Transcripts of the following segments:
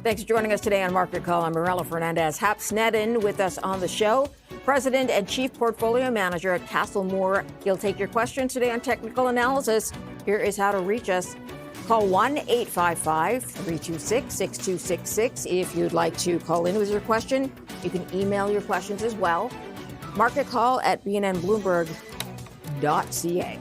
Thanks for joining us today on Market Call. I'm Mirella Fernandez. Hap Sneddon with us on the show, President and Chief Portfolio Manager at Castlemoore. He'll take your questions today on technical analysis. Here is how to reach us. Call 1-855-326-6266 if you'd like to call in with your question. You can email your questions as well. Market Call at bnnbloomberg.ca.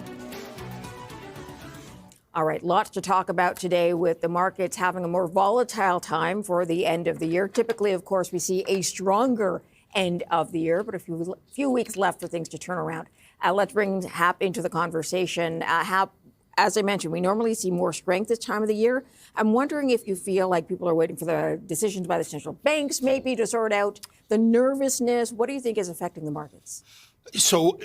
All right, lots to talk about today with the markets having a more volatile time for the end of the year. Typically, of course, we see a stronger end of the year, but a few weeks left for things to turn around. Let's bring Hap into the conversation. Hap, as I mentioned, we normally see more strength this time of the year. I'm wondering if you feel like people are waiting for the decisions by the central banks maybe to sort out the nervousness. What do you think is affecting the markets? So,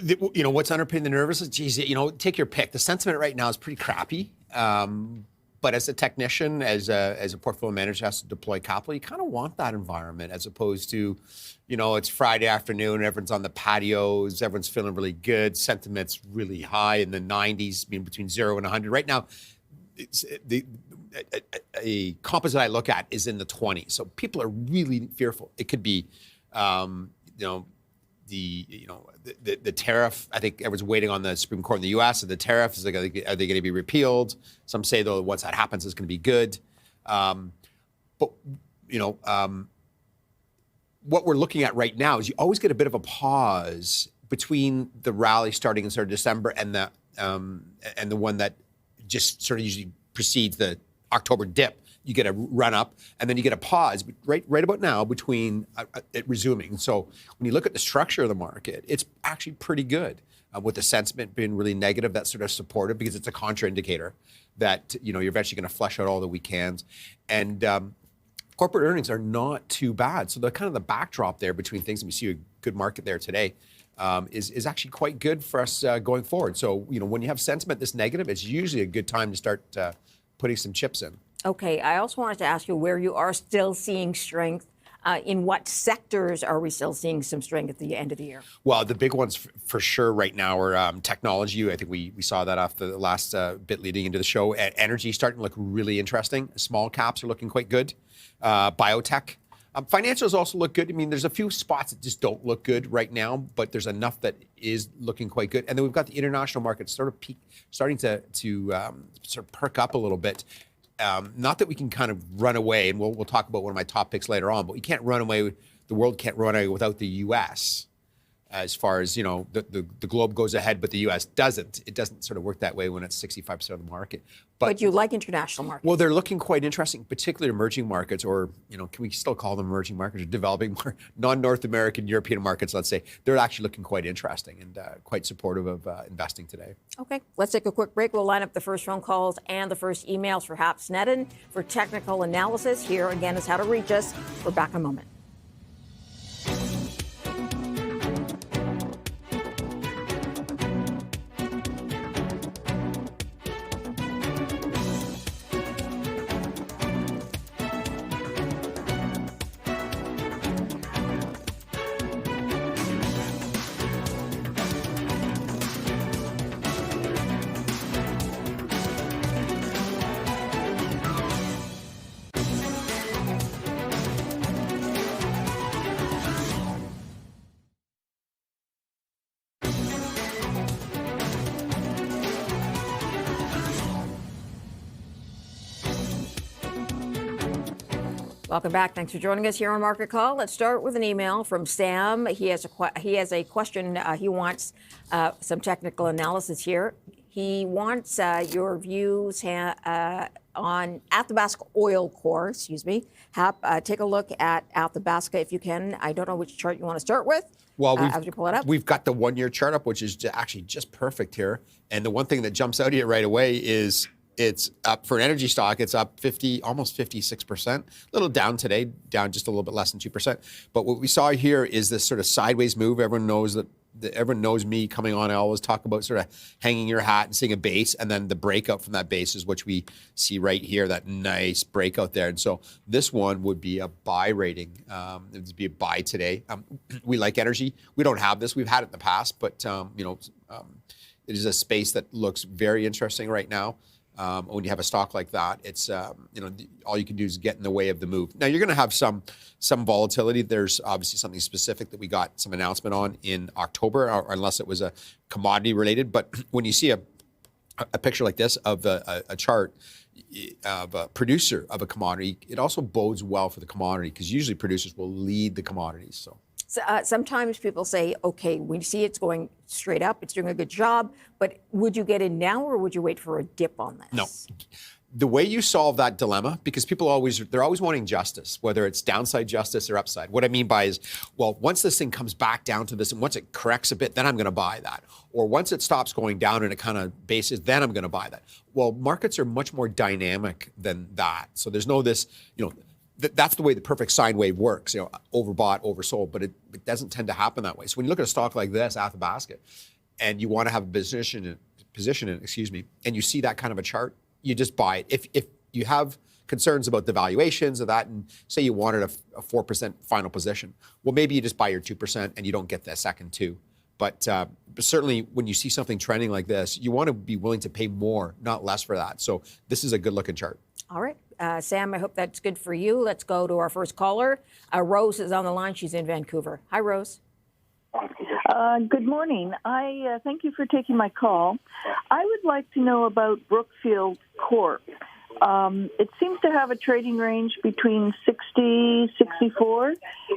what's underpinning the nervousness? Geez, take your pick. The sentiment right now is pretty crappy. But as a technician, as a portfolio manager has to deploy capital, you kind of want that environment as opposed to, it's Friday afternoon, everyone's on the patios, everyone's feeling really good, sentiment's really high in the 90s, between 0 and 100. Right now, it's a composite I look at is in the 20s. So people are really fearful. It could be, the tariff. I think everyone's waiting on the Supreme Court in the U.S. So the tariff is are they going to be repealed? Some say though once that happens, it's going to be good. What we're looking at right now is you always get a bit of a pause between the rally starting in sort of December and the one that just sort of usually precedes the October dip. You get a run up, and then you get a pause right about now between it resuming. So when you look at the structure of the market, it's actually pretty good. With the sentiment being really negative, that's sort of supportive because it's a contraindicator that you're eventually going to flush out all the weak hands. And corporate earnings are not too bad. So the kind of the backdrop there between things, and we see a good market there today, is actually quite good for us going forward. So when you have sentiment this negative, it's usually a good time to start putting some chips in. Okay, I also wanted to ask you where you are still seeing strength. In what sectors are we still seeing some strength at the end of the year? Well, the big ones for sure right now are technology. I think we saw that off the last bit leading into the show. Energy starting to look really interesting. Small caps are looking quite good. Biotech. Financials also look good. there's a few spots that just don't look good right now, but there's enough that is looking quite good. And then we've got the international markets sort of starting to sort of perk up a little bit. Not that we can kind of run away, and we'll talk about one of my top picks later on, but we can't run away. The world can't run away without the U.S. As far as, the globe goes ahead, but the U.S. doesn't. It doesn't sort of work that way when it's 65% of the market. But you like international markets? Well, they're looking quite interesting, particularly emerging markets, or, can we still call them emerging markets, or developing, non-North American, European markets, let's say. They're actually looking quite interesting and quite supportive of investing today. Okay, let's take a quick break. We'll line up the first phone calls and the first emails for Hap Sneddon for technical analysis. Here again is how to reach us. We're back in a moment. Welcome back. Thanks for joining us here on Market Call. Let's start with an email from Sam. He has a question. He wants some technical analysis here. He wants your views on Athabasca Oil Corp. Hap, take a look at Athabasca if you can. I don't know which chart you want to start with. Well, as you pull it up, we've got the 1 year chart up, which is actually just perfect here. And the one thing that jumps out at you right away is it's up for an energy stock. It's up almost 56%. A little down today, down just a little bit less than 2%. But what we saw here is this sort of sideways move. Everyone knows me coming on. I always talk about sort of hanging your hat and seeing a base, and then the breakout from that base is what we see right here, that nice breakout there. And so this one would be a buy rating. It would be a buy today. We like energy. We don't have this. We've had it in the past, but it is a space that looks very interesting right now. When you have a stock like that, it's all you can do is get in the way of the move. Now you're going to have some volatility. There's obviously something specific that we got some announcement on in October, or unless it was a commodity related. But when you see a picture like this of a chart of a producer of a commodity, it also bodes well for the commodity, because usually producers will lead the commodities. So. Sometimes people say, okay, we see it's going straight up, it's doing a good job, but would you get in now or would you wait for a dip on this? No. The way you solve that dilemma, because people they're always wanting justice, whether it's downside justice or upside. What I mean by is, well, once this thing comes back down to this and once it corrects a bit, then I'm going to buy that. Or once it stops going down and it kind of bases, then I'm going to buy that. Well, markets are much more dynamic than that. So there's no this, that's the way the perfect sine wave works, overbought, oversold, but it doesn't tend to happen that way. So when you look at a stock like this, Athabasca, and you want to have a position in, and you see that kind of a chart, you just buy it. If you have concerns about the valuations of that, and say you wanted a 4% final position, well, maybe you just buy your 2% and you don't get that second 2. But certainly when you see something trending like this, you want to be willing to pay more, not less for that. So this is a good looking chart. All right. Sam, I hope that's good for you. Let's go to our first caller. Rose is on the line. She's in Vancouver. Hi, Rose. Good morning. I thank you for taking my call. I would like to know about Brookfield Corp. It seems to have a trading range between 60, 64.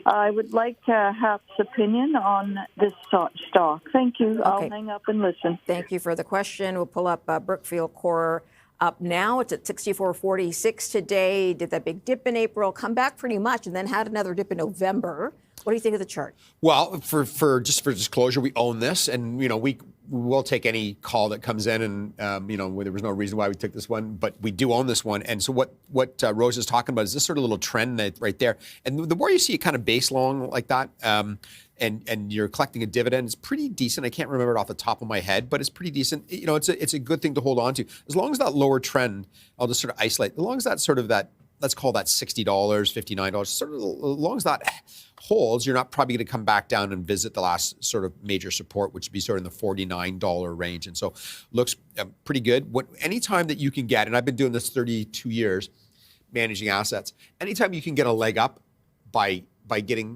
I would like Hap's opinion on this stock. Thank you. Okay. I'll hang up and listen. Thank you for the question. We'll pull up Brookfield Corp. Up now, it's at 64.46 today. Did that big dip in April, come back pretty much, and then had another dip in November. What do you think of the chart? Well, for disclosure, we own this, and we will take any call that comes in, and there was no reason why we took this one, but we do own this one. And so what Rose is talking about is this sort of little trend right there. And the more you see it kind of base long like that, and you're collecting a dividend, it's pretty decent. I can't remember it off the top of my head, but it's pretty decent. It's a good thing to hold on to. As long as that lower trend, I'll just sort of isolate. As long as that sort of that, let's call that $60, $59, sort of as long as that holds, you're not probably going to come back down and visit the last sort of major support, which would be sort of in the $49 range. And so looks pretty good. Anytime that you can get, and I've been doing this 32 years, managing assets, anytime you can get a leg up by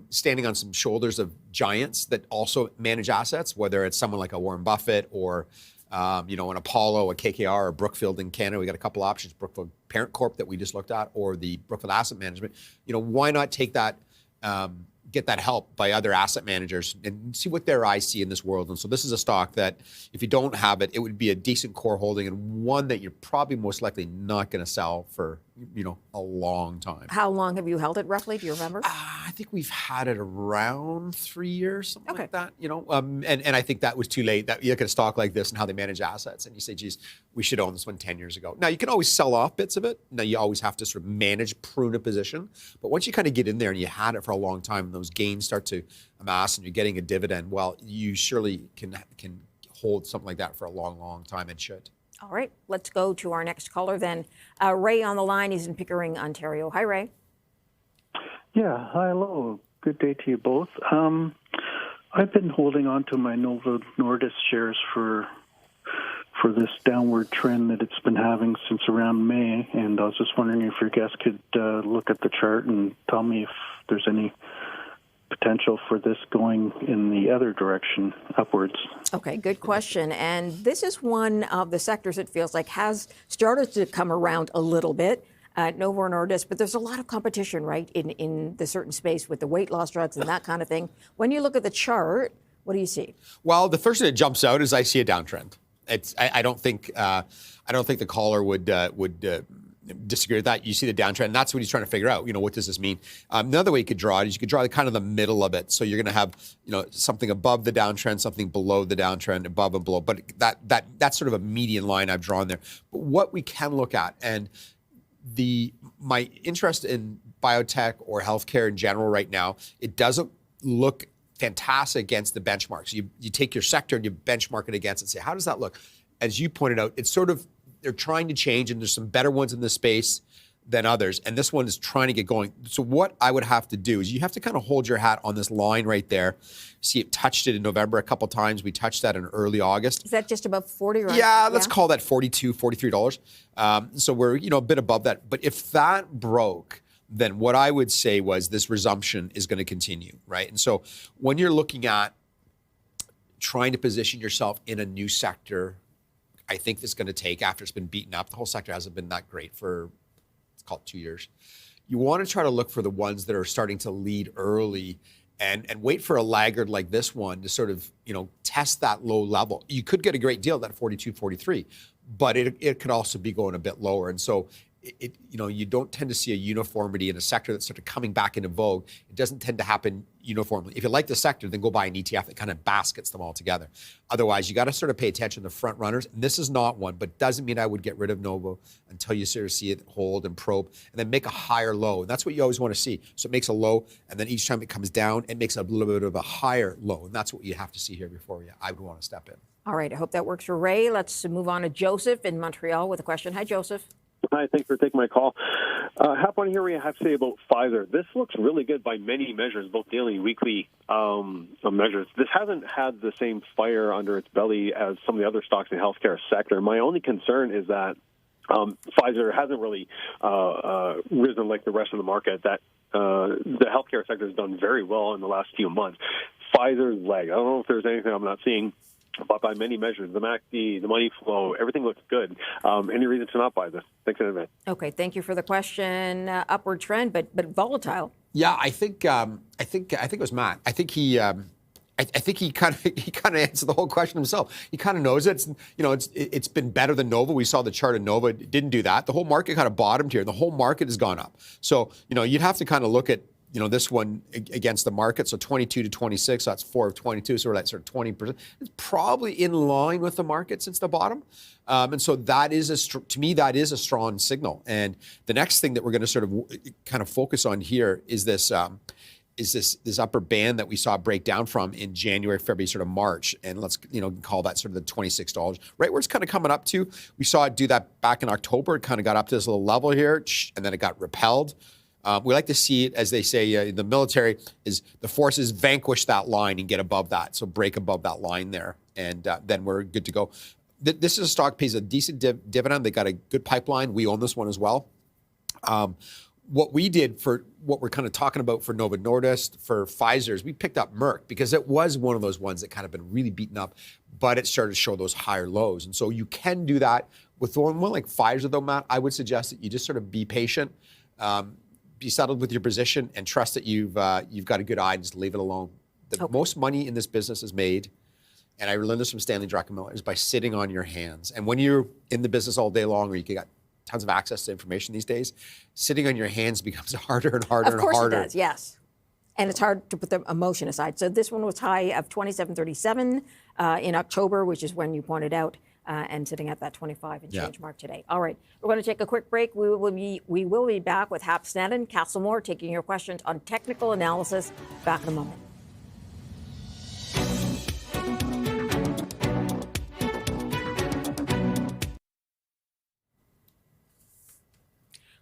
standing on some shoulders of giants that also manage assets, whether it's someone like a Warren Buffett or an Apollo, a KKR, or Brookfield in Canada. We got a couple options, Brookfield Parent Corp that we just looked at, or the Brookfield Asset Management. Why not take that, get that help by other asset managers and see what their eyes see in this world. And so this is a stock that if you don't have it, it would be a decent core holding and one that you're probably most likely not going to sell for, a long time. How long have you held it roughly? Do you remember? I think we've had it around 3 years, something like that, and I think that was too late. That you look at a stock like this and how they manage assets and you say, geez, we should own this one 10 years ago. Now you can always sell off bits of it. Now you always have to sort of prune a position. But once you kind of get in there and you had it for a long time and those gains start to amass and you're getting a dividend, well, you surely can hold something like that for a long, long time and should. All right, let's go to our next caller then. Ray on the line. He's in Pickering, Ontario. Hi, Ray. Yeah, hi, hello. Good day to you both. I've been holding on to my Novo Nordisk shares for this downward trend that it's been having since around May, and I was just wondering if your guest could look at the chart and tell me if there's any potential for this going in the other direction, upwards. Okay, good question. And this is one of the sectors it feels like has started to come around a little bit. Novo Nordisk, but there's a lot of competition, right, in the certain space with the weight loss drugs and that kind of thing. When you look at the chart, what do you see? Well, the first thing that jumps out is I see a downtrend. I don't think the caller would disagree with that. You see the downtrend. That's what he's trying to figure out. What does this mean? Another way you could draw it is you could draw kind of the middle of it. So you're going to have, something above the downtrend, something below the downtrend, above and below. But that's sort of a median line I've drawn there. But what we can look at, and my interest in biotech or healthcare in general right now, it doesn't look fantastic against the benchmarks. You take your sector and you benchmark it against it and say, how does that look? As you pointed out, it's sort of, they're trying to change, and there's some better ones in this space than others, and this one is trying to get going. So what I would have to do is you have to kind of hold your hat on this line right there. See, it touched it in November a couple times. We touched that in early August. Is that just above 40, right? Yeah, let's call that $42, $43. So we're, a bit above that. But if that broke, then what I would say was this resumption is going to continue, right? And so when you're looking at trying to position yourself in a new sector, I think this is going to take, after it's been beaten up, the whole sector hasn't been that great for, let's call it 2 years. You want to try to look for the ones that are starting to lead early and wait for a laggard like this one to sort of, test that low level. You could get a great deal at that 42, 43, but it could also be going a bit lower. And so you don't tend to see a uniformity in a sector that's sort of coming back into vogue. It doesn't tend to happen uniformly. If you like the sector, then go buy an ETF that kind of baskets them all together. Otherwise, you got to sort of pay attention to front runners. And this is not one, but doesn't mean I would get rid of Novo until you sort of see it hold and probe and then make a higher low. And that's what you always want to see. So it makes a low, and then each time it comes down, it makes a little bit of a higher low. And that's what you have to see here before I would want to step in. All right. I hope that works for Ray. Let's move on to Joseph in Montreal with a question. Hi, Joseph. Hi, thanks for taking my call. Hap, I want to hear what you have to say about Pfizer. This looks really good by many measures, both daily and weekly measures. This hasn't had the same fire under its belly as some of the other stocks in the healthcare sector. My only concern is that Pfizer hasn't really risen like the rest of the market. That the healthcare sector has done very well in the last few months. Pfizer's leg, I don't know if there's anything I'm not seeing, but by many measures, the MACD, the money flow, everything looks good. Any reason to not buy this? Thanks in advance. Okay, thank you for the question. Upward trend, but volatile. Yeah, I think it was Matt. I think he kind of answered the whole question himself. He kind of knows it. It's been better than Nova. We saw the chart of Nova. It didn't do that. The whole market kind of bottomed here. The whole market has gone up. So you'd have to kind of look at this one against the market. So 22 to 26, so that's 4 of 22, so we're at sort of 20%. It's probably in line with the market since the bottom. And so that is, to me, that is a strong signal. And the next thing that we're going to sort of kind of focus on here is this upper band that we saw break down from in January, February, sort of March. And let's, call that sort of the $26, right where it's kind of coming up to. We saw it do that back in October. It kind of got up to this little level here, and then it got repelled. We like to see it, as they say in the military, is the forces vanquish that line and get above that. So break above that line there, and then we're good to go. This is a stock pays a decent dividend. They got a good pipeline. We own this one as well. What we did for what we're kind of talking about for Novo Nordisk, for Pfizer, is we picked up Merck because it was one of those ones that kind of been really beaten up, but it started to show those higher lows. And so you can do that with one like Pfizer, though, Matt. I would suggest that you just sort of be patient. Be settled with your position and trust that you've got a good eye and just leave it alone. The most money in this business is made, and I learned this from Stanley Druckenmiller, is by sitting on your hands. And when you're in the business all day long, or you got tons of access to information these days, sitting on your hands becomes harder and harder and harder. Of course it does, yes. And it's hard to put the emotion aside. So this one was high of 27.37 in October, which is when you pointed out, and sitting at that 25 and change mark today. All right, we're going to take a quick break. We will be back with Hap Sneddon, Castlemoore, taking your questions on technical analysis. Back in a moment.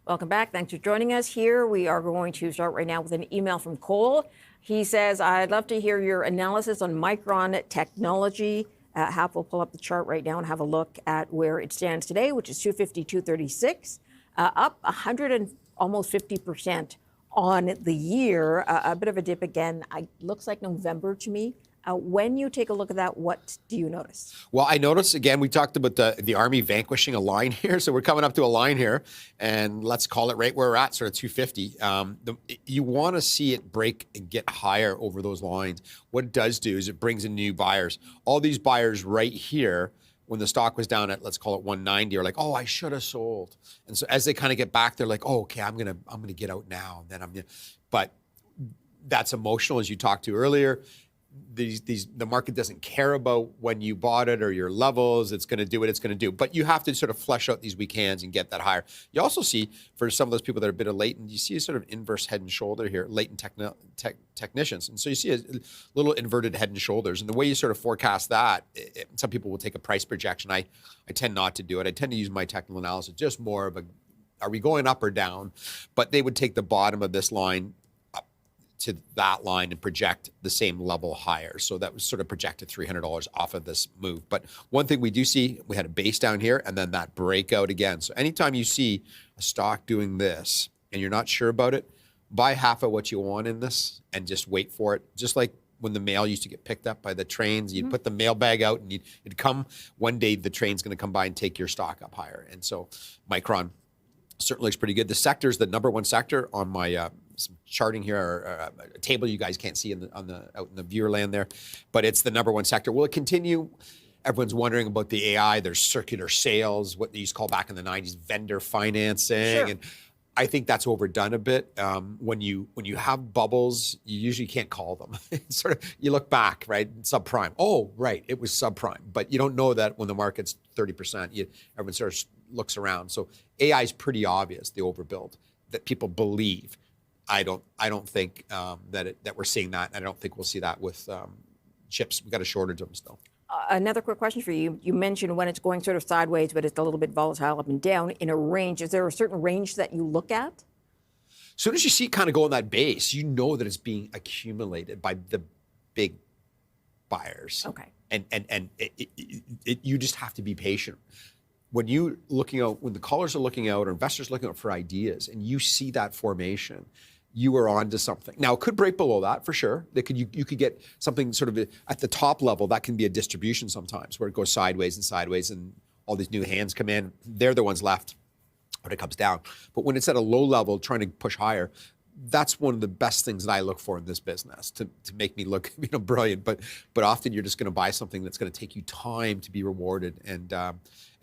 Welcome back. Thanks for joining us here. We are going to start right now with an email from Cole. He says, I'd love to hear your analysis on Micron Technology. Hap will pull up the chart right now and have a look at where it stands today, which is 250, 236, up 100 and almost 50% on the year. A bit of a dip again. Looks like November to me. When you take a look at that, what do you notice? Well, I noticed, again, we talked about the Army vanquishing a line here. So we're coming up to a line here, and let's call it right where we're at, sort of 250. You want to see it break and get higher over those lines. What it does do is it brings in new buyers. All these buyers right here, when the stock was down at, let's call it 190, are like, oh, I should have sold. And so as they kind of get back, they're like, oh, okay, I'm gonna get out now. And then but that's emotional, as you talked to earlier. The market doesn't care about when you bought it or your levels. It's going to do what it's going to do. But you have to sort of flesh out these weak hands and get that higher. You also see, for some of those people that are a bit of latent, you see a sort of inverse head and shoulder here, latent technicians. And so you see a little inverted head and shoulders. And the way you sort of forecast that, some people will take a price projection. I tend not to do it. I tend to use my technical analysis, just more of a are we going up or down? But they would take the bottom of this line up to that line and project the same level higher. So that was sort of projected $300 off of this move. But one thing we do see, we had a base down here and then that breakout again. So anytime you see a stock doing this and you're not sure about it, buy half of what you want in this and just wait for it. Just like when the mail used to get picked up by the trains, you'd put the mail bag out and it'd come one day, the train's going to come by and take your stock up higher. And so Micron certainly looks pretty good. The sector is the number one sector on my some charting here, or a table you guys can't see out in the viewer land there, but it's the number one sector. Will it continue? Everyone's wondering about the AI. There's circular sales, what they used to call back in the 90s, vendor financing. Sure. And I think that's overdone a bit. When you have bubbles, you usually can't call them. It's sort of, you look back, right? Subprime. Oh, right, it was subprime. But you don't know that when the market's 30%. Everyone sort of looks around. So AI is pretty obvious, the overbuild that people believe. I don't think that we're seeing that. I don't think we'll see that with chips. We've got a shortage of them still. Another quick question for you. You mentioned when it's going sort of sideways, but it's a little bit volatile up and down in a range. Is there a certain range that you look at? As soon as you see it kind of go on that base, you know that it's being accumulated by the big buyers. Okay. And you just have to be patient. When you looking out, when the callers are looking out or investors looking out for ideas, and you see that formation, you are onto something. Now, it could break below that for sure. You could get something sort of at the top level. That can be a distribution sometimes where it goes sideways and all these new hands come in. They're the ones left when it comes down. But when it's at a low level trying to push higher, that's one of the best things that I look for in this business to make me look brilliant. But often you're just going to buy something that's going to take you time to be rewarded. And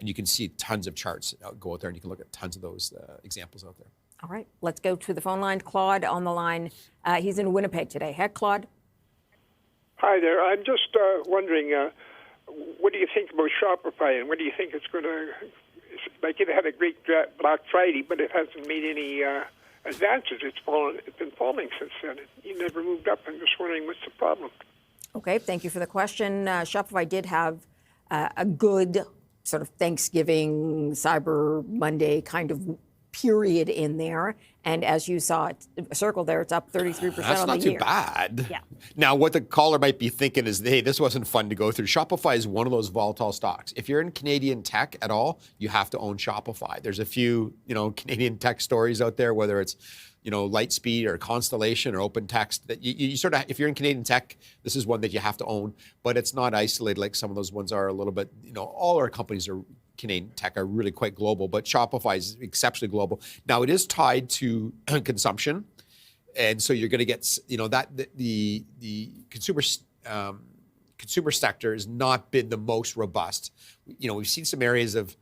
you can see tons of charts go out there, and you can look at tons of those examples out there. All right, let's go to the phone line. Claude on the line. He's in Winnipeg today. Heck, Claude. Hi there. I'm just wondering, what do you think about Shopify, and what do you think it's going to? Like, it had a great Black Friday, but it hasn't made any advances. It's been falling since then. You never moved up. I'm just wondering what's the problem. Okay, thank you for the question. Shopify did have a good sort of Thanksgiving, Cyber Monday kind of period in there. And as you saw it circled there, it's up 33% That's on not the too year. bad. Yeah. Now, what the caller might be thinking is, hey, this wasn't fun to go through. Shopify is one of those volatile stocks. If you're in Canadian tech at all, you have to own Shopify. There's a few, Canadian tech stories out there, whether it's, Lightspeed or Constellation or OpenText, that you sort of, if you're in Canadian tech, this is one that you have to own, but it's not isolated like some of those ones are a little bit, all our companies are Canadian tech are really quite global, but Shopify is exceptionally global. Now, it is tied to consumption, and so you're going to get, the consumer sector has not been the most robust. We've seen some areas of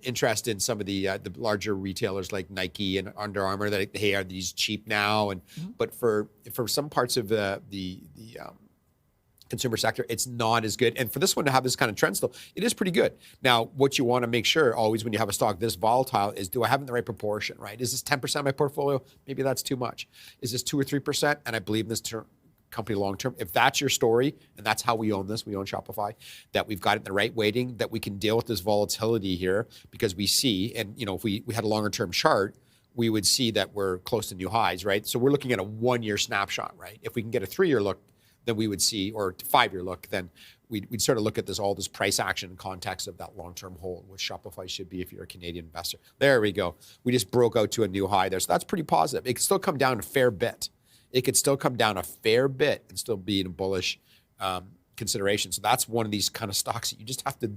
interest in some of the larger retailers like Nike and Under Armour that, hey, are these cheap now? And but for some parts of the consumer sector, it's not as good. And for this one to have this kind of trend still, it is pretty good. Now, what you want to make sure always when you have a stock this volatile is, do I have it in the right proportion, right? Is this 10% of my portfolio? Maybe that's too much. Is this 2 or 3%? And I believe in this company long-term. If that's your story, and that's how we own this, we own Shopify, that we've got it in the right weighting, that we can deal with this volatility here because we see, and if we had a longer-term chart, we would see that we're close to new highs, right? So we're looking at a 1-year snapshot, right? If we can get a 3-year look, then we would see, or 5-year look, then we'd sort of look at all this price action in context of that long-term hold, which Shopify should be if you're a Canadian investor. There we go. We just broke out to a new high there. So that's pretty positive. It could still come down a fair bit. And still be in a bullish consideration. So that's one of these kind of stocks that you just have to,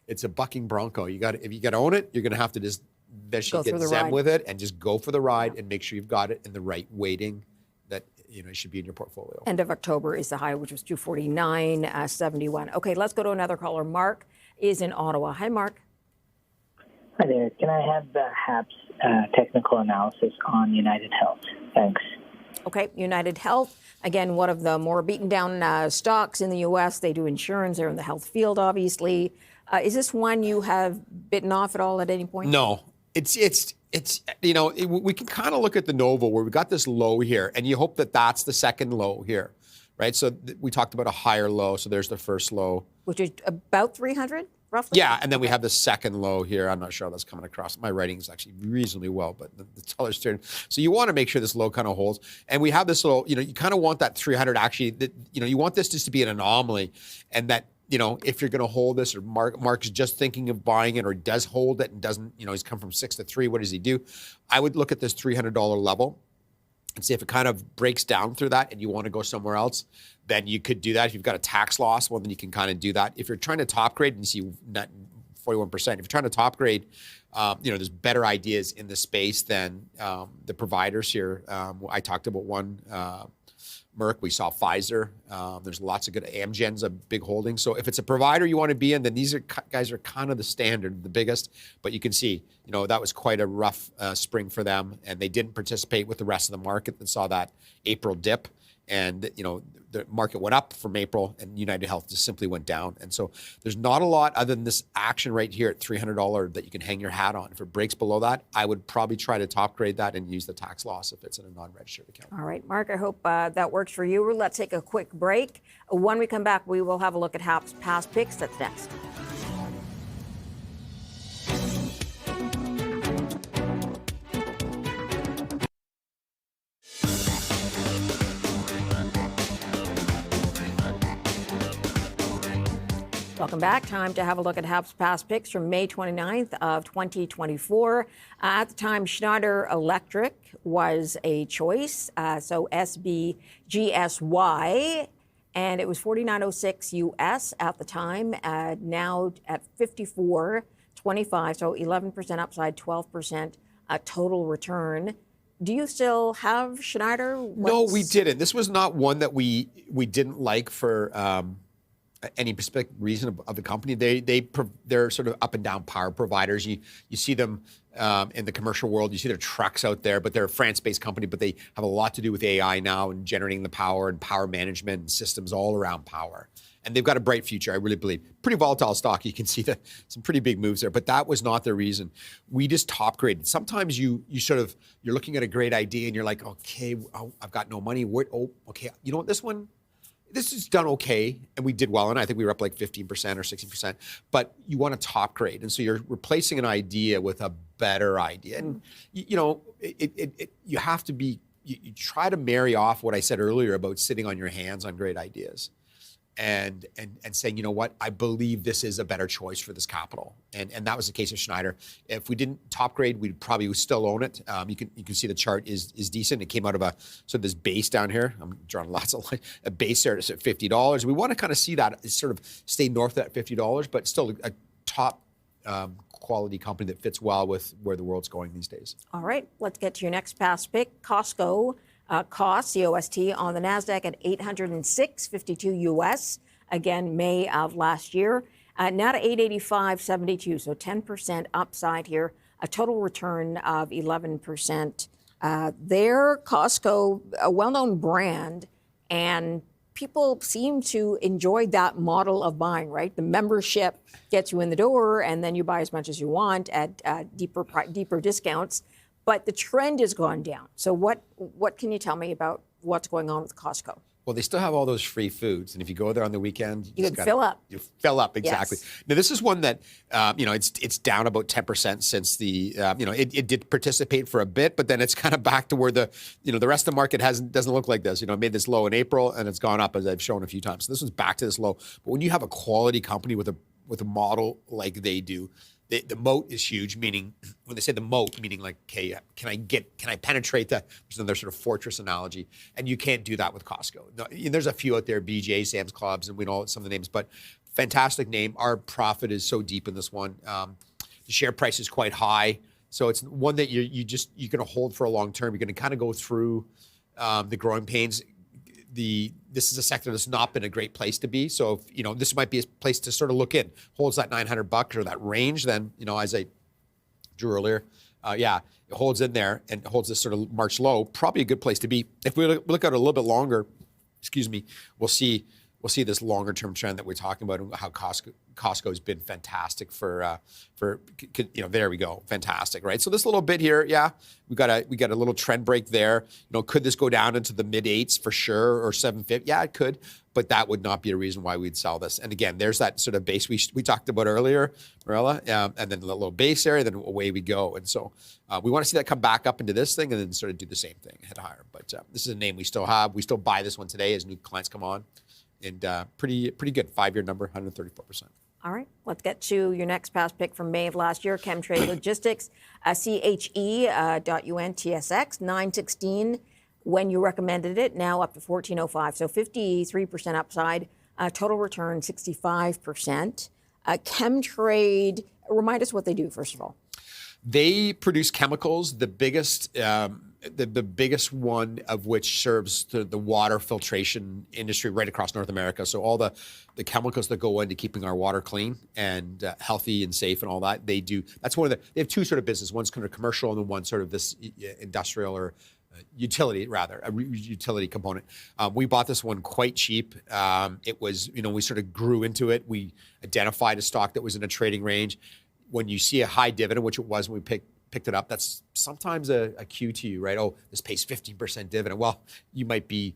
it's a bucking bronco. If you got to own it, you're going to have to just eventually get zen with it and just go for the ride and make sure you've got it in the right weighting that it should be in your portfolio. End of October is the high, which was 249.71. Okay, let's go to another caller. Mark is in Ottawa. Hi, Mark. Hi there. Can I have the HAP's technical analysis on United Health? Thanks. Okay, United Health, again, one of the more beaten down stocks in the U.S. They do insurance. They're in the health field, obviously. Is this one you have bitten off at all at any point? No. We can kind of look at the Nova where we got this low here, and you hope that that's the second low here, right? So we talked about a higher low, so there's the first low. Which is about 300? roughly? Yeah, and then we have the second low here. I'm not sure how that's coming across. My writing is actually reasonably well, but the dollar's turning. So you want to make sure this low kind of holds. And we have this little, you kind of want that 300 actually, you want this just to be an anomaly, and that, if you're going to hold this, or Mark's just thinking of buying it, or does hold it and doesn't, he's come from 6 to 3. What does he do? I would look at this $300 level and see if it kind of breaks down through that and you want to go somewhere else, then you could do that. If you've got a tax loss, well, then you can kind of do that. If you're trying to top grade and you see net 41%, if you're trying to top grade, there's better ideas in the space than the providers here. I talked about one, Merck. We saw Pfizer. There's lots of good. Amgen's a big holding. So if it's a provider you want to be in, then these guys are kind of the standard, the biggest. But you can see, that was quite a rough spring for them, and they didn't participate with the rest of the market that saw that April dip. And, the market went up from April, and United Health just simply went down. And so there's not a lot other than this action right here at $300 that you can hang your hat on. If it breaks below that, I would probably try to top grade that and use the tax loss if it's in a non-registered account. All right, Mark, I hope that works for you. Let's take a quick break. When we come back, we will have a look at Hap's past picks. That's next. Welcome back. Time to have a look at Hap's past picks from May 29th of 2024. At the time, Schneider Electric was a choice, so SBGSY, and it was $49.06 US at the time, now at $54.25, so 11% upside, 12% total return. Do you still have Schneider? No, we didn't. This was not one that we didn't like for any specific reason of the company. They're sort of up and down power providers. You see them in the commercial world. You see their trucks out there, but they're a France-based company, but they have a lot to do with AI now and generating the power and power management and systems all around power. And they've got a bright future, I really believe. Pretty volatile stock. You can see some pretty big moves there, but that was not the reason. We just top graded. Sometimes you're looking at a great idea and you're like, okay, I've got no money. Okay, you know what, this is done okay, and we did well, and I think we were up like 15% or 16%, but you want to top grade. And so you're replacing an idea with a better idea. And, you have to you try to marry off what I said earlier about sitting on your hands on great ideas and saying, you know what, I believe this is a better choice for this capital. And that was the case of Schneider. If we didn't top grade, we'd probably still own it. You can see the chart is decent. It came out of this base down here. I'm drawing lots of lines. A base there is at $50. We want to kind of see that sort of stay north of that $50, but still a top quality company that fits well with where the world's going these days. All right, let's get to your next past pick. Costco. COST on the NASDAQ at $806.52 US, again, May of last year. Now to $885.72, so 10% upside here, a total return of 11%. There, Costco, a well-known brand, and people seem to enjoy that model of buying, right? The membership gets you in the door, and then you buy as much as you want at deeper discounts. But the trend has gone down. So what can you tell me about what's going on with Costco? Well, they still have all those free foods, and if you go there on the weekend, you can fill up. You fill up, exactly. Yes. Now, this is one that it's down about 10% since the it did participate for a bit, but then it's kind of back to where the rest of the market doesn't look like this. It made this low in April, and it's gone up, as I've shown a few times. So this one's back to this low. But when you have a quality company with a model like they do, the moat is huge, meaning when they say the moat, meaning like, okay, can I penetrate that? There's another sort of fortress analogy, and you can't do that with Costco. No, there's a few out there, BJ, Sam's Clubs, and we know some of the names, but fantastic name. Our profit is so deep in this one. The share price is quite high, so it's one that you're going to hold for a long term. You're going to kind of go through the growing pains. This is a sector that's not been a great place to be. So if, this might be a place to sort of look in. Holds that $900 or that range, then, as I drew earlier, it holds in there and holds this sort of March low, probably a good place to be. If we look at it a little bit longer, we'll see we'll see this longer term trend that we're talking about, and how Costco's been fantastic for there we go, fantastic, right? So this little bit here, yeah, we got a little trend break there. Could this go down into the mid 8s for sure, or 750? Yeah, it could, but that would not be a reason why we'd sell this. And again, there's that sort of base we talked about earlier, Marilla, and then the little base area, then away we go. And so we want to see that come back up into this thing, and then sort of do the same thing, head higher. But this is a name we still have. We still buy this one today as new clients come on. And pretty good 5-year number, 134%. All right, let's get to your next past pick from May of last year, Chemtrade Logistics, CHE.UN TSX, 916 when you recommended it, now up to 1405. So 53% upside, total return 65%. Chemtrade, remind us what they do, first of all. They produce chemicals, the biggest one of which serves the water filtration industry right across North America. So all the chemicals that go into keeping our water clean and healthy and safe and all that, they do. That's one of they have two sort of business. One's kind of commercial, and then one sort of this industrial or utility, rather, a utility component. We bought this one quite cheap. It was, we sort of grew into it. We identified a stock that was in a trading range. When you see a high dividend, which it was when we picked it up, that's sometimes a cue to you, right? Oh, this pays 15% dividend. Well, you might be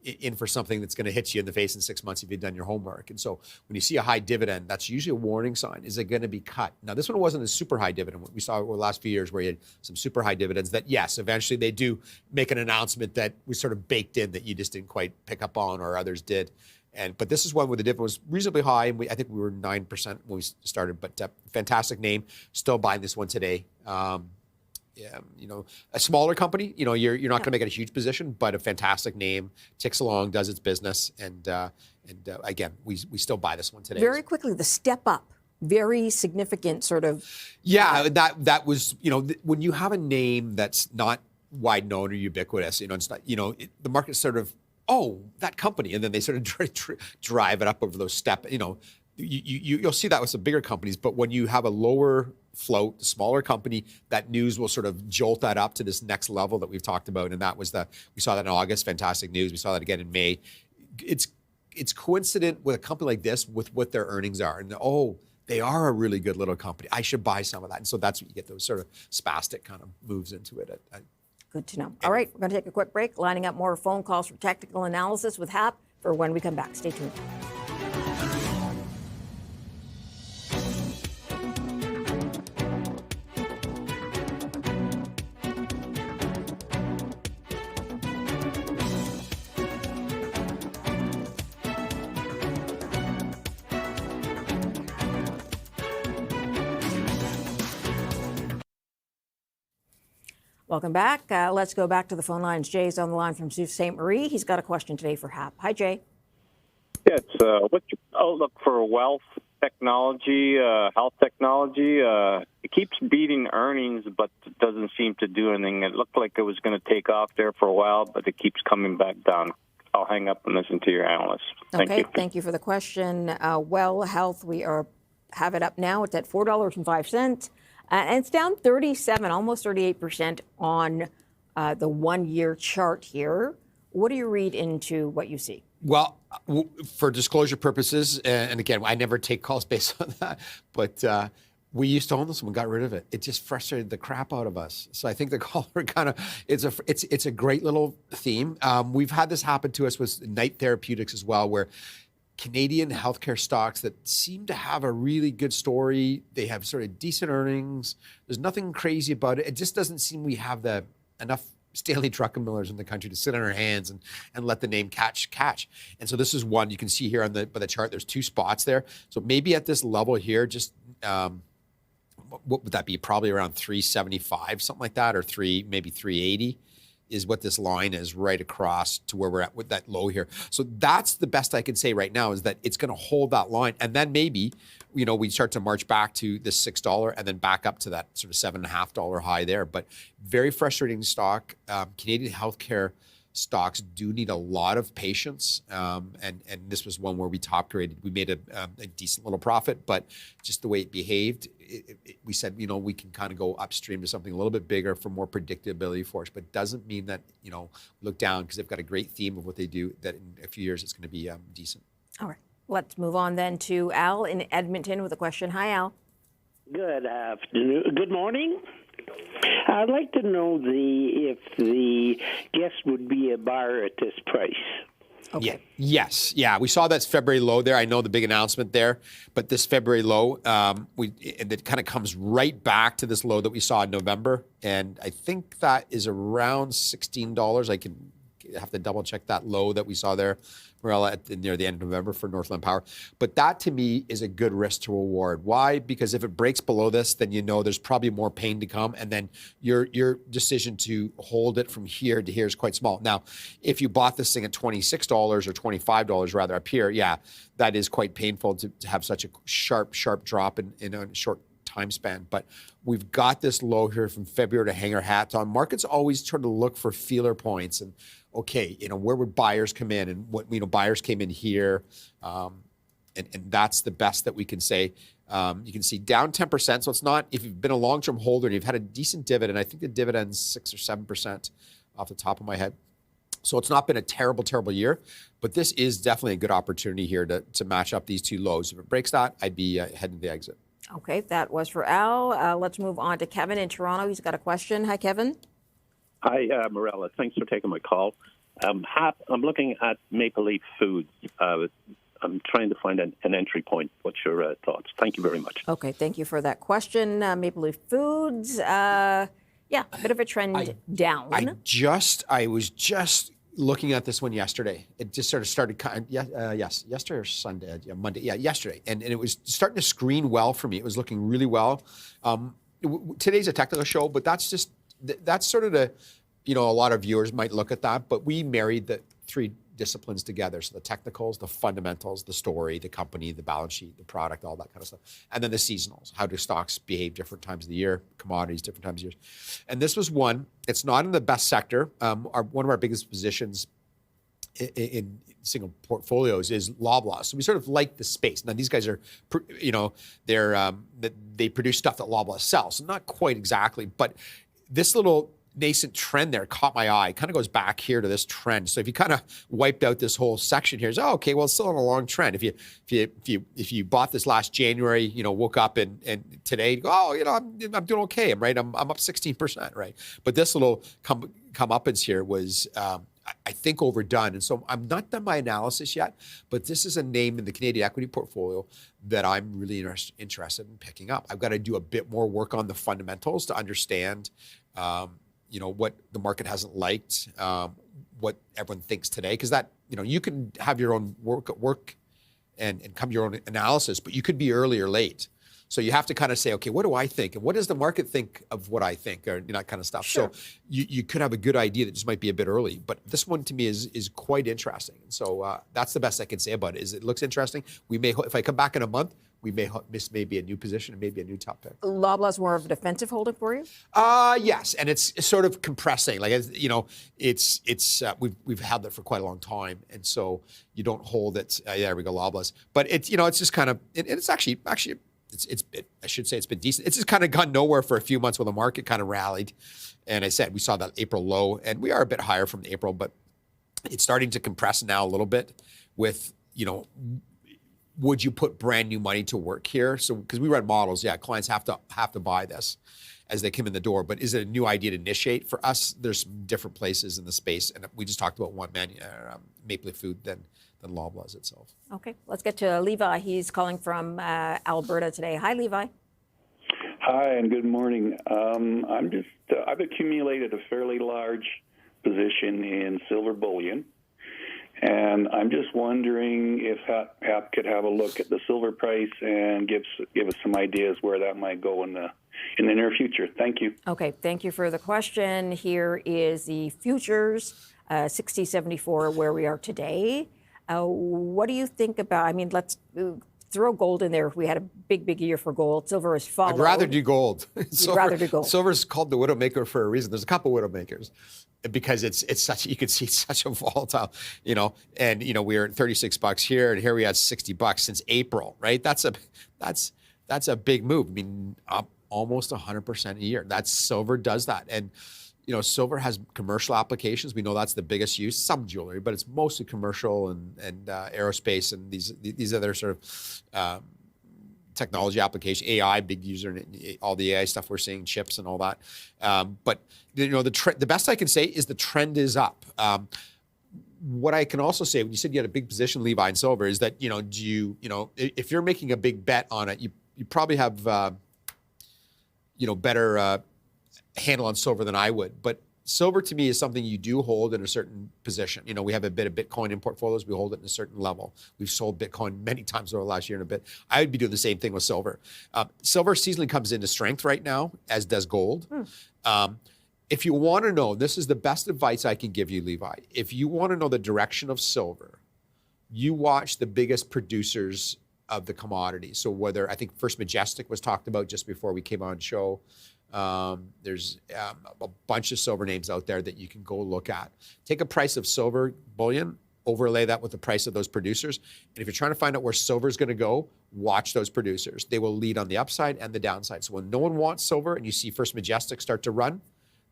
in for something that's going to hit you in the face in 6 months if you've done your homework. And so when you see a high dividend, that's usually a warning sign. Is it going to be cut? Now, this one wasn't a super high dividend. We saw over the last few years where you had some super high dividends that, yes, eventually they do make an announcement that was sort of baked in that you just didn't quite pick up on, or others did. But this is one where the dividend was reasonably high, and I think we were 9% when we started. But fantastic name. Still buying this one today. A smaller company. You're not going to make it a huge position, but a fantastic name. Ticks along, does its business, and again, we still buy this one today. Very quickly, the step up. Very significant, sort of. Yeah, that was when you have a name that's not wide known or ubiquitous. It's not. The market sort of. Oh, that company, and then they sort of drive it up over those steps. You'll see that with some bigger companies, but when you have a lower float, smaller company, that news will sort of jolt that up to this next level that we've talked about, and that was we saw that in August, fantastic news. We saw that again in May. It's coincident with a company like this with what their earnings are, and they are a really good little company. I should buy some of that, and so that's what you get, those sort of spastic kind of moves into it. Good to know. All right, we're going to take a quick break, lining up more phone calls for technical analysis with Hap for when we come back. Stay tuned. Welcome back. Let's go back to the phone lines. Jay's on the line from Sault Ste. Marie. He's got a question today for Hap. Hi, Jay. Yeah, what's your outlook for wealth technology, health technology? It keeps beating earnings, but it doesn't seem to do anything. It looked like it was going to take off there for a while, but it keeps coming back down. I'll hang up and listen to your analyst. Thank you. Thank you for the question. Health, we have it up now. It's at $4.05. And it's down 37, almost 38% on the 1 year chart here. What do you read into what you see? Well, for disclosure purposes, and again, I never take calls based on that, but we used to own this one, got rid of it. It just frustrated the crap out of us. So I think the caller kind of, it's a great little theme. We've had this happen to us with Knight Therapeutics as well, where Canadian healthcare stocks that seem to have a really good story. They have sort of decent earnings. There's nothing crazy about it. It just doesn't seem we have enough Stanley Druckenmillers in the country to sit on our hands and let the name catch. And so this is one you can see here by the chart. There's two spots there. So maybe at this level here, just what would that be? Probably around 375, something like that, or maybe 380. Is what this line is right across to where we're at with that low here. So that's the best I can say right now, is that it's going to hold that line. And then maybe, we start to march back to this $6 and then back up to that sort of $7.50 high there. But very frustrating stock. Canadian healthcare stocks do need a lot of patience. And this was one where we top graded. We made a decent little profit, but just the way it behaved, we said, we can kind of go upstream to something a little bit bigger for more predictability for us, but doesn't mean that, look down, because they've got a great theme of what they do, that in a few years it's going to be decent. All right. Let's move on then to Al in Edmonton with a question. Hi, Al. Good afternoon. Good morning. I'd like to know if the guest would be a buyer at this price. Okay. Yeah. Yes. Yeah. We saw that February low there. I know the big announcement there, but this February low, it kind of comes right back to this low that we saw in November. And I think that is around $16. I can have to double check that low that we saw there, Morella, near the end of November for Northland Power. But that to me is a good risk to reward. Why? Because if it breaks below this, then you know there's probably more pain to come. And then your decision to hold it from here to here is quite small. Now, if you bought this thing at $26 or $25 rather up here, yeah, that is quite painful to have such a sharp drop in a short time span. But we've got this low here from February to hang our hats on. Markets always try to look for feeler points and, okay, where would buyers come in? And what, buyers came in here. And that's the best that we can say. You can see down 10%. So it's not, if you've been a long-term holder and you've had a decent dividend, I think the dividend's 6 or 7% off the top of my head. So it's not been a terrible year, but this is definitely a good opportunity here to match up these two lows. If it breaks that, I'd be heading to the exit. Okay, that was for Al. Let's move on to Kevin in Toronto. He's got a question. Hi, Kevin. Hi, Morella. Thanks for taking my call. Hap, I'm looking at Maple Leaf Foods. I'm trying to find an entry point. What's your thoughts? Thank you very much. Okay, thank you for that question. Maple Leaf Foods, yeah, a bit of a trend down. I was just looking at this one yesterday. It just sort of started, yesterday or Sunday, Monday, yesterday. And it was starting to screen well for me. It was looking really well. Today's a technical show, but that's sort of a lot of viewers might look at that, but we married the three disciplines together. So the technicals, the fundamentals, the story, the company, the balance sheet, the product, all that kind of stuff. And then the seasonals. How do stocks behave different times of the year, commodities, different times of years. And this was one. It's not in the best sector. One of our biggest positions in single portfolios is Loblaw. So we sort of like the space. Now these guys are, they produce stuff that Loblaw sells. So not quite exactly, but this little nascent trend there caught my eye. It kind of goes back here to this trend. So if you kind of wiped out this whole section here, it's okay, well, it's still on a long trend. If you bought this last January, woke up and today, I'm doing okay. I'm up 16%, right? But this little comeuppance here was, I think, overdone. And so I'm not done my analysis yet, but this is a name in the Canadian equity portfolio that I'm really interested in picking up. I've got to do a bit more work on the fundamentals to understand what the market hasn't liked, what everyone thinks today, because that, you can have your own work and come your own analysis, but you could be early or late. So you have to kind of say, okay, what do I think? And what does the market think of what I think, or that kind of stuff. Sure. So you could have a good idea that just might be a bit early, but this one to me is quite interesting. And so that's the best I can say about it, is it looks interesting. We may, if I come back in a month, we may miss maybe a new position and maybe a new top pick. Loblaw's more of a defensive holding for you? Yes, and it's sort of compressing. Like, we've had that for quite a long time, and so you don't hold it. There we go, Loblaw's. But it's it's just kind of it's actually I should say it's been decent. It's just kind of gone nowhere for a few months when the market kind of rallied, and I said we saw that April low, and we are a bit higher from April, but it's starting to compress now a little bit with would you put brand new money to work here? So, because we run models, clients have to buy this as they come in the door. But is it a new idea to initiate? For us, there's some different places in the space, and we just talked about one Maple Leaf Food than Loblaw's itself. Okay, let's get to Levi. He's calling from Alberta today. Hi, Levi. Hi, and good morning. I've accumulated a fairly large position in silver bullion. And I'm just wondering if Hap could have a look at the silver price and give us some ideas where that might go in the near future. Thank you. Okay, thank you for the question. Here is the futures, 60.74, where we are today. What do you think about? I mean, let's throw gold in there. If we had a big year for gold, silver is followed. I'd rather do gold. You'd rather do gold. Silver's called the widowmaker for a reason. There's a couple widowmakers. Because it's such, you can see it's such a volatile, and we're at $36 here, and here we had $60 since April, right? That's a big move. I mean, up almost 100% a year. That's silver does that, and silver has commercial applications. We know that's the biggest use. Some jewelry, but it's mostly commercial and aerospace and these other sort of technology application. AI, big user, all the AI stuff we're seeing, chips and all that. But the best I can say is the trend is up. What I can also say, when you said you had a big position, Levi, in silver, is that if you're making a big bet on it, you probably have better handle on silver than I would. But silver to me is something you do hold in a certain position. We have a bit of Bitcoin in portfolios. We hold it in a certain level. We've sold Bitcoin many times over the last year and a bit. I would be doing the same thing with silver. Silver seasonally comes into strength right now, as does gold. If you want to know, this is the best advice I can give you, Levi. If you want to know the direction of silver, you watch the biggest producers of the commodity. So whether, I think First Majestic was talked about just before we came on show. There's a bunch of silver names out there that you can go look at. Take a price of silver bullion, overlay that with the price of those producers. And if you're trying to find out where silver is going to go, watch those producers. They will lead on the upside and the downside. So when no one wants silver and you see First Majestic start to run,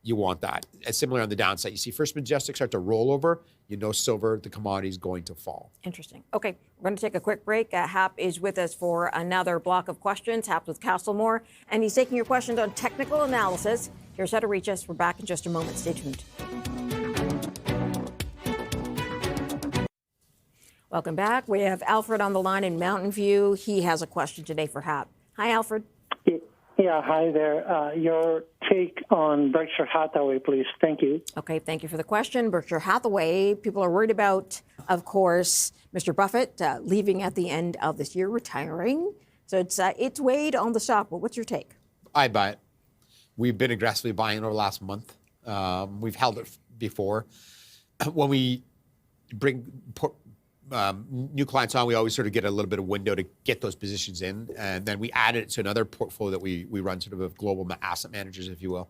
you want that. And similar on the downside, you see First Majestic start to roll over, silver, the commodity is going to fall. Interesting. Okay, we're going to take a quick break. Hap is with us for another block of questions. Hap with Castlemoore, and he's taking your questions on technical analysis. Here's how to reach us. We're back in just a moment. Stay tuned. Welcome back. We have Alfred on the line in Mountain View. He has a question today for Hap. Hi, Alfred. Yeah, hi there. Your take on Berkshire Hathaway, please. Thank you. Okay, thank you for the question. Berkshire Hathaway, people are worried about, of course, Mr. Buffett leaving at the end of this year, retiring. So it's weighed on the stock. But what's your take? I buy it. We've been aggressively buying it over the last month. We've held it before. When we bring new clients on, we always sort of get a little bit of window to get those positions in. And then we added it to another portfolio that we run, sort of global asset managers, if you will.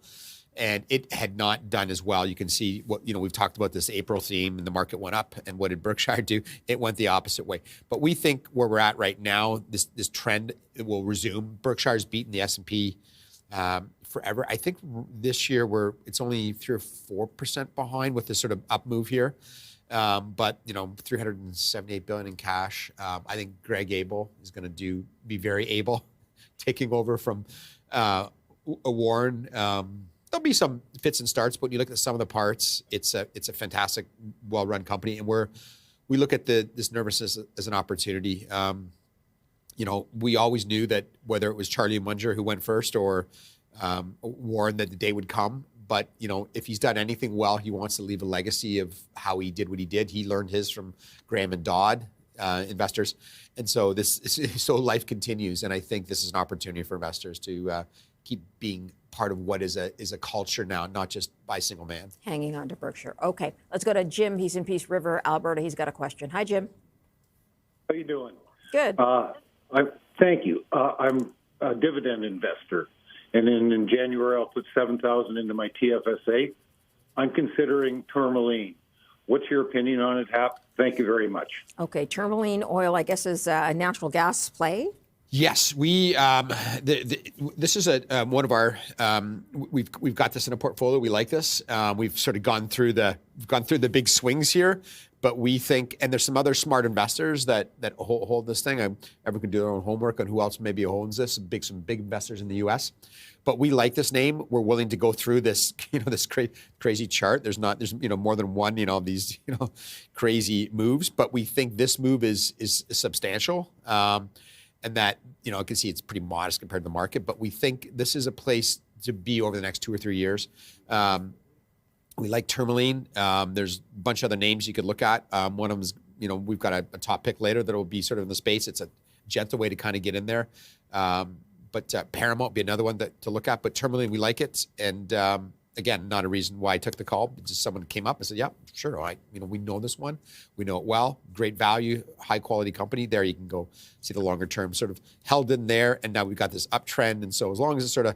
And it had not done as well. You can see what, we've talked about this April theme and the market went up. And what did Berkshire do? It went the opposite way. But we think where we're at right now, this trend will resume. Berkshire's beaten the S&P forever. I think this year it's only 3 or 4% behind with this sort of up move here. But $378 billion in cash. I think Greg Abel is going to be very able, taking over from Warren. There'll be some fits and starts, but when you look at some of the parts, it's a fantastic, well-run company, and we look at this nervousness as an opportunity. We always knew that whether it was Charlie Munger who went first or Warren, that the day would come. But, if he's done anything well, he wants to leave a legacy of how he did what he did. He learned his from Graham and Dodd investors. And so life continues. And I think this is an opportunity for investors to keep being part of what is a culture now, not just by a single man. Hanging on to Berkshire. Okay, let's go to Jim. He's in Peace River, Alberta. He's got a question. Hi, Jim. How you doing? Good. Thank you. I'm a dividend investor. And then in January, I'll put $7,000 into my TFSA. I'm considering Tourmaline. What's your opinion on it, Hap? Thank you very much. Okay, Tourmaline Oil, I guess, is a natural gas play. Yes, we. This is one of our. We've got this in a portfolio. We like this. We've sort of gone through the big swings here, but we think, and there's some other smart investors that hold this thing. Everyone can do their own homework on who else maybe owns this. Some big investors in the U.S. But we like this name. We're willing to go through this, this crazy chart. There's more than one, of these, crazy moves. But we think this move is substantial. And that, I can see it's pretty modest compared to the market, but we think this is a place to be over the next 2 or 3 years. We like Tourmaline. There's a bunch of other names you could look at. One of them is, we've got a top pick later that will be sort of in the space. It's a gentle way to kind of get in there. But Paramount would be another one to look at. But Tourmaline, we like it. And again, not a reason why I took the call. Just someone came up and said, yeah, sure. We know this one. We know it well. Great value, high quality company. There you can go see the longer term sort of held in there. And now we've got this uptrend. And so as long as it's sort of,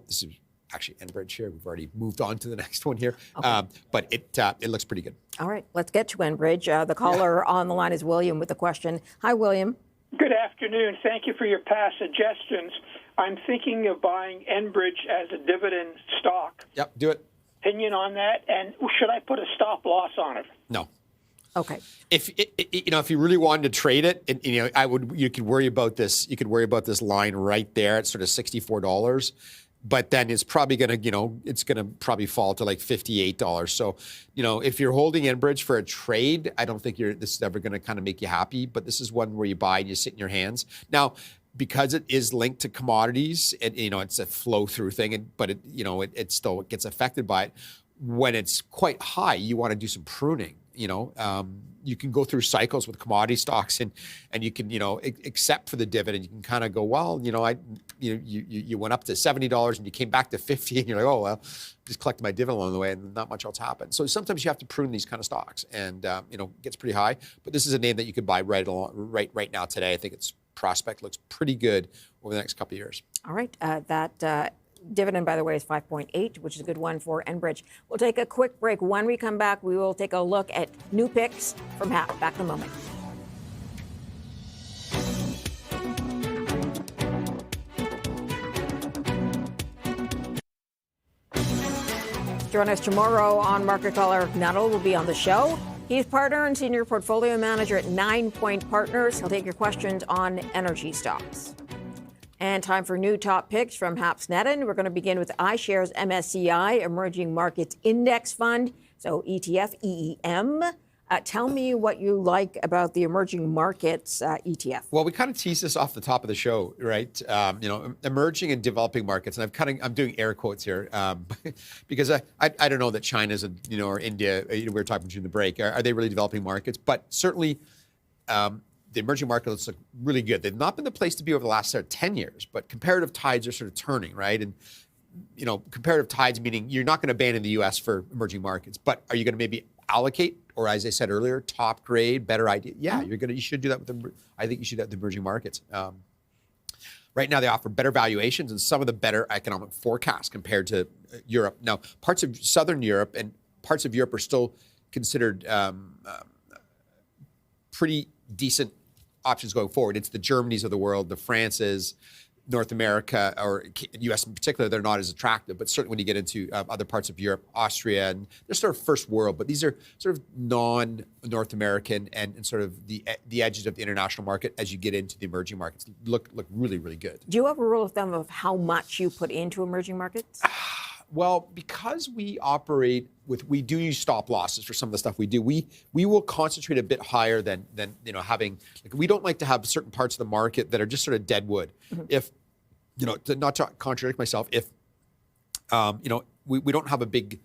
this is actually Enbridge here. We've already moved on to the next one here. Okay. But it looks pretty good. All right, let's get to Enbridge. The caller on the line is William with a question. Hi, William. Good afternoon. Thank you for your past suggestions. I'm thinking of buying Enbridge as a dividend stock. Yep, do it. opinion on that, and should I put a stop loss on it? No. Okay. If you really wanted to trade it, you could worry about this. You could worry about this line right there at sort of $64. But then it's probably going to, probably fall to like $58. So, if you're holding Enbridge for a trade, I don't think this is ever going to kind of make you happy. But this is one where you buy and you sit in your hands. Now, because it is linked to commodities, and it's a flow through thing, but it still gets affected by it. When it's quite high, you want to do some pruning. You can go through cycles with commodity stocks, and you can, except for the dividend, you can kind of go, well, you went up to $70 and you came back to 50, and you're like, oh well, just collected my dividend along the way, and not much else happened. So sometimes you have to prune these kind of stocks, and it gets pretty high. But this is a name that you could buy right now today. I think its prospect looks pretty good over the next couple of years. All right, that dividend, by the way, is 5.8, which is a good one for Enbridge. We'll take a quick break. When we come back, we will take a look at new picks from Hap. Back in a moment. Join us tomorrow on Market Caller. Nuttall will be on the show. He's partner and senior portfolio manager at 9 Point Partners. He'll take your questions on energy stocks. And time for new top picks from Hap Sneddon. We're going to begin with iShares MSCI Emerging Markets Index Fund, so ETF EEM. Tell me what you like about the emerging markets ETF. Well, we kind of teased this off the top of the show, right? Emerging and developing markets, and I'm doing air quotes here because I don't know that China's or India. We were talking during the break. Are they really developing markets? But certainly. The emerging markets look really good. They've not been the place to be over the last 10 years, but comparative tides are sort of turning, right? And, comparative tides meaning you're not going to ban in the U.S. for emerging markets, but are you going to maybe allocate, or as I said earlier, top grade, better idea? Yeah, you should do that with them. I think you should do that with emerging markets. Right now, they offer better valuations and some of the better economic forecasts compared to Europe. Now, parts of Southern Europe and parts of Europe are still considered pretty decent options going forward. It's the Germanys of the world, the Frances, North America, or U.S. in particular, they're not as attractive. But certainly when you get into other parts of Europe, Austria, and they're sort of first world, but these are sort of non-North American and sort of the edges of the international market as you get into the emerging markets. Look really, really good. Do you have a rule of thumb of how much you put into emerging markets? Well, because we do use stop losses for some of the stuff we do. We will concentrate a bit higher than having. We don't like to have certain parts of the market that are just sort of dead wood. Mm-hmm. If not to contradict myself, if we don't have a big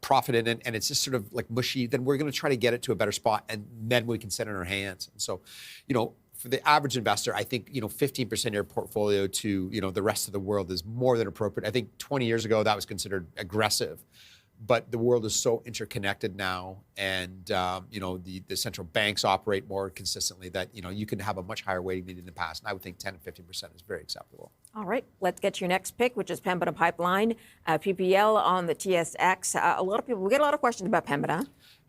profit in it and it's just sort of like mushy, then we're going to try to get it to a better spot, and then we can set it in our hands. And so, for the average investor, I think 15% of your portfolio to the rest of the world is more than appropriate. I think 20 years ago that was considered aggressive, but the world is so interconnected now, and the central banks operate more consistently that you can have a much higher weighting than in the past. And I would think 10 to 15% is very acceptable. All right, let's get your next pick, which is Pembina Pipeline, PPL on the TSX. We get a lot of questions about Pembina.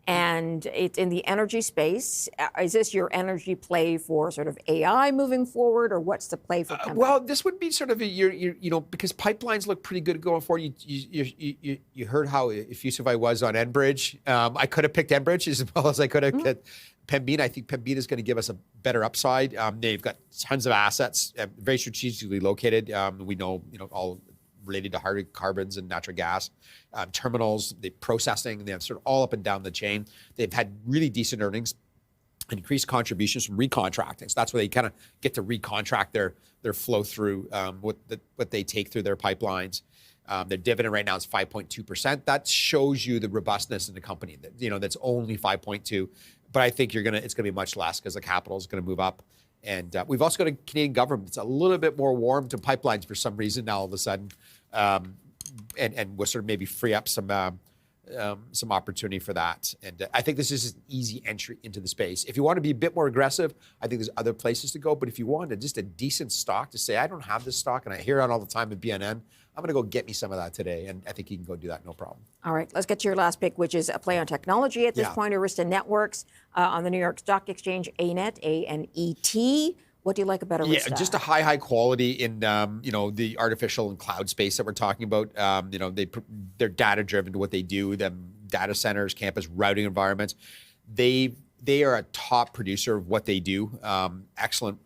And it's in the energy space. Is this your energy play for sort of AI moving forward, or what's the play for Pembina? Well, this would be sort of because pipelines look pretty good going forward. You heard how effusive I was on Enbridge. I could have picked Enbridge as well as I could have picked Pembina. I think Pembina is going to give us a better upside. They've got tons of assets, very strategically located. We know all related to hydrocarbons and natural gas, terminals, the processing, they have sort of all up and down the chain. They've had really decent earnings, increased contributions from recontracting. So that's where they kind of get to recontract their flow through what they take through their pipelines. Their dividend right now is 5.2%. That shows you the robustness in the company. That's only 5.2, but I think it's going to be much less because the capital is going to move up. And we've also got a Canadian government that's a little bit more warm to pipelines for some reason now all of a sudden, and we'll sort of maybe free up some opportunity for that. And I think this is an easy entry into the space. If you want to be a bit more aggressive, I think there's other places to go. But if you want just a decent stock to say, I don't have this stock, and I hear it all the time at BNN, I'm going to go get me some of that today. And I think you can go do that, no problem. All right, let's get to your last pick, which is a play on technology at this point. Arista Networks on the New York Stock Exchange, ANET, A-N-E-T. What do you like about Arista? Yeah, just a high quality in the artificial and cloud space that we're talking about. They're data driven to what they do. Them data centers, campus routing environments. They are a top producer of what they do. Excellent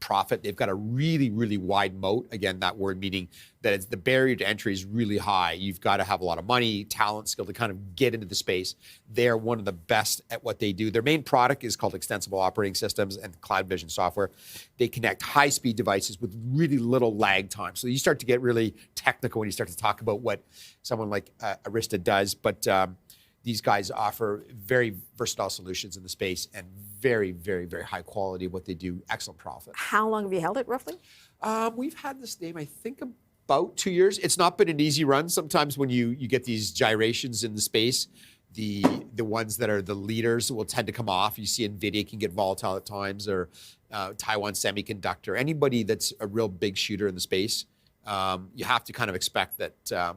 profit. They've got a really wide moat. Again, that word meaning that the barrier to entry is really high. You've got to have a lot of money, talent, skill to kind of get into the space. They are one of the best at what they do. Their main product is called Extensible Operating Systems and Cloud Vision software. They connect high-speed devices with really little lag time. So you start to get really technical when you start to talk about what someone like Arista does. But these guys offer very versatile solutions in the space and very high quality of what they do. Excellent profit. How long have you held it, roughly? We've had this name, I think, about 2 years. It's not been an easy run. Sometimes when you get these gyrations in the space, the ones that are the leaders will tend to come off. You see NVIDIA can get volatile at times, or Taiwan Semiconductor. Anybody that's a real big shooter in the space, you have to kind of expect that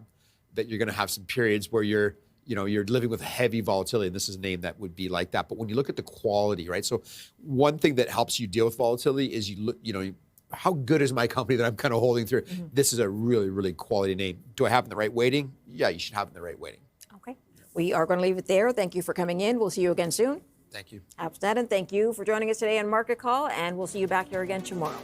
you're going to have some periods where you're living with heavy volatility, and this is a name that would be like that. But when you look at the quality, right? So one thing that helps you deal with volatility is you look, how good is my company that I'm kind of holding through? Mm-hmm. This is a really quality name. Do I have it in the right weighting? Yeah, you should have it in the right weighting. Okay. We are going to leave it there. Thank you for coming in. We'll see you again soon. Thank you. Hap Sneddon, thank you for joining us today on Market Call, and we'll see you back here again tomorrow.